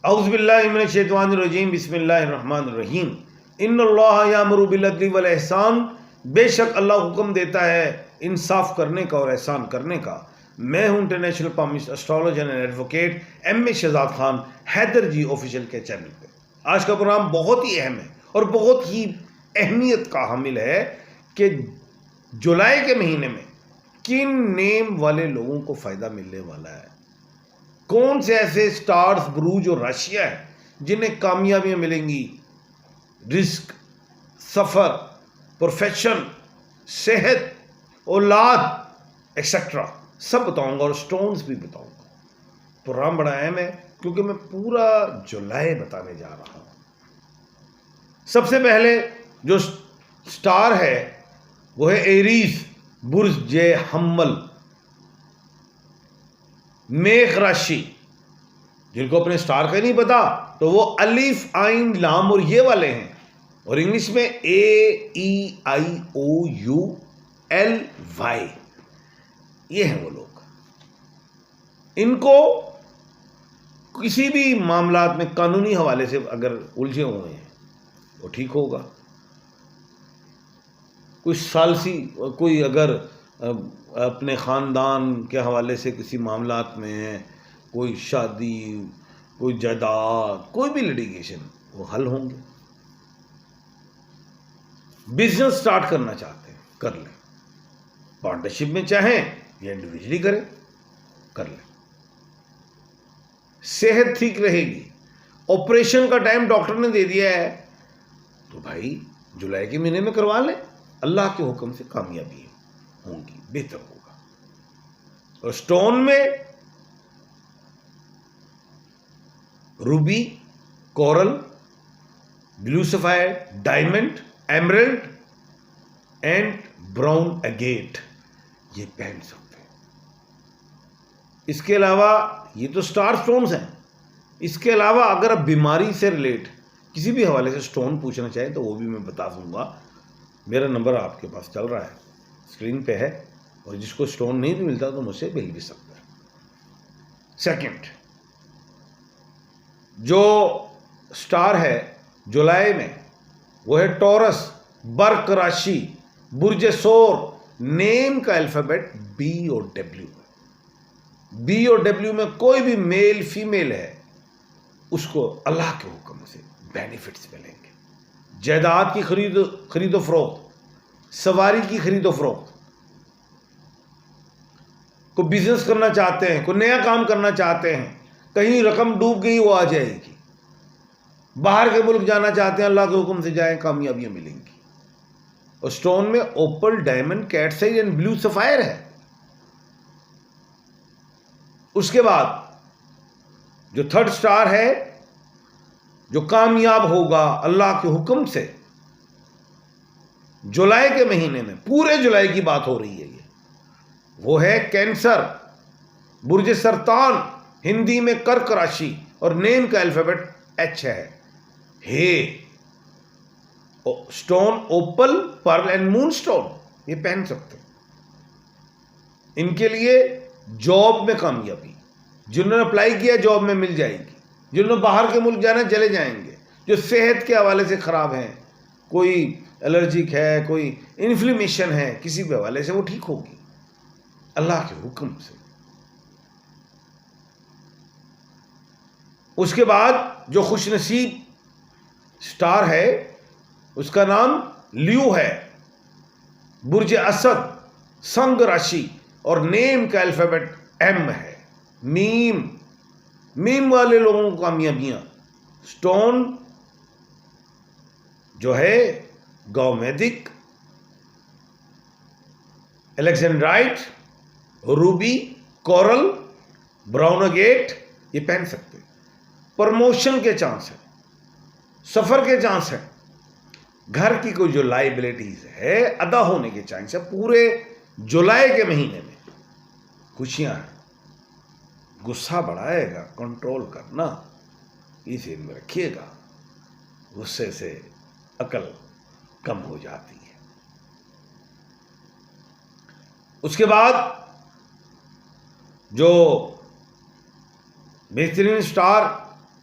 اعوذ باللہ من الشیطان الرجیم، بسم اللہ الرحمن الرحیم۔ ان اللہ یامر بالعدل والاحسان، بے شک اللہ حکم دیتا ہے انصاف کرنے کا اور احسان کرنے کا۔ میں ہوں international palmist astrologer and advocate M A Shahzad Khan, Haider ji official کے چینل پہ۔ آج کا پروگرام بہت ہی اہم ہے اور بہت ہی اہمیت کا حامل ہے کہ جولائی کے مہینے میں کن نیم والے لوگوں کو فائدہ ملنے والا ہے، کون سے ایسے سٹارز، بروج اور راشیاں ہیں جنہیں کامیابیاں ملیں گی، رزق، سفر، پروفیشن، صحت، اولاد ایکسیٹرا سب بتاؤں گا اور سٹونز بھی بتاؤں گا۔ پروگرام بڑا اہم ہے کیونکہ میں پورا جولائی بتانے جا رہا ہوں۔ سب سے پہلے جو سٹار ہے وہ ہے ایریز، برج حمل، میخ راشی۔ جن کو اپنے سٹار کا نہیں پتا تو وہ الف، عین، لام اور یہ والے ہیں، اور انگلش میں AEIOULY، یہ ہیں وہ لوگ۔ ان کو کسی بھی معاملات میں قانونی حوالے سے اگر الجھے ہوئے ہیں وہ ٹھیک ہوگا۔ کوئی ثالثی، کوئی اگر اپنے خاندان کے حوالے سے کسی معاملات میں ہے، کوئی شادی، کوئی جائیداد، کوئی بھی لٹیگیشن، وہ حل ہوں گے۔ بزنس سٹارٹ کرنا چاہتے ہیں کر لیں، پارٹنرشپ میں چاہیں یا انڈیویجلی کریں کر لیں۔ صحت ٹھیک رہے گی، آپریشن کا ٹائم ڈاکٹر نے دے دیا ہے تو بھائی جولائی کے مہینے میں کروا لیں، اللہ کے حکم سے کامیابی ہوں گی، بہتر ہوگا۔ اور سٹون میں ruby, coral, blue sapphire, diamond, emerald and brown agate یہ پہن سکتے ہیں۔ اس کے علاوہ یہ تو سٹار سٹونز ہیں، اس کے علاوہ اگر آپ بیماری سے ریلیٹ کسی بھی حوالے سے سٹون پوچھنا چاہیں تو وہ بھی میں بتا دوں گا۔ میرا نمبر آپ کے پاس چل رہا ہے، اسکرین پہ ہے، اور جس کو سٹون نہیں بھی ملتا تو مجھ سے مل بھی سکتا ہے۔ سیکنڈ جو سٹار ہے جولائی میں وہ ہے ٹورس، برق راشی، برج سور، نیم کا الفابیٹ بی اور ڈبلیو۔ بی اور ڈبلیو میں کوئی بھی میل فیمیل ہے اس کو اللہ کے حکم سے بینیفٹس ملیں گے۔ جائیداد کی خرید و فروخت، سواری کی خرید و فروخت، کوئی بزنس کرنا چاہتے ہیں، کوئی نیا کام کرنا چاہتے ہیں، کہیں رقم ڈوب گئی وہ آ جائے گی، باہر کے ملک جانا چاہتے ہیں اللہ کے حکم سے جائیں، کامیابیاں ملیں گی۔ اور سٹون میں opal, diamond, cat's eye and blue sapphire ہے۔ اس کے بعد جو تھرڈ سٹار ہے جو کامیاب ہوگا اللہ کے حکم سے جولائی کے مہینے میں، پورے جولائی کی بات ہو رہی ہے یہ، وہ ہے کینسر، برج سرطان، ہندی میں کرک راشی، اور نیم کا الفابیٹ ایچ ہے۔ Stone opal, Pearl and moon stone یہ پہن سکتے ہیں۔ ان کے لیے جاب میں کامیابی، جنہوں نے اپلائی کیا جاب میں مل جائے گی، جنہوں نے باہر کے ملک جانا چلے جائیں گے، جو صحت کے حوالے سے خراب ہیں، کوئی الرجک ہے، کوئی انفلیمیشن ہے کسی بھی حوالے سے، وہ ٹھیک ہوگی اللہ کے حکم سے۔ اس کے بعد جو خوش نصیب سٹار ہے اس کا نام لیو ہے، برج اسد، سنگ راشی، اور نیم کا الفابیٹ ایم ہے۔ میم والے لوگوں کو کامیابیاں۔ سٹون جو ہے گاؤمیدک، الیکزینڈرائٹ، روبی، کورل، براؤن اگیٹ یہ پہن سکتے ہیں۔ پروموشن کے چانس ہیں، سفر کے چانس ہیں، گھر کی کوئی جو لائبلٹیز ہے ادا ہونے کے چانس ہے۔ پورے جولائی کے مہینے میں خوشیاں ہیں۔ غصہ بڑھائے گا، کنٹرول کرنا، اس ذہن میں رکھیے گا، غصے سے عقل کم ہو جاتی ہے۔ اس کے بعد جو بہترین سٹار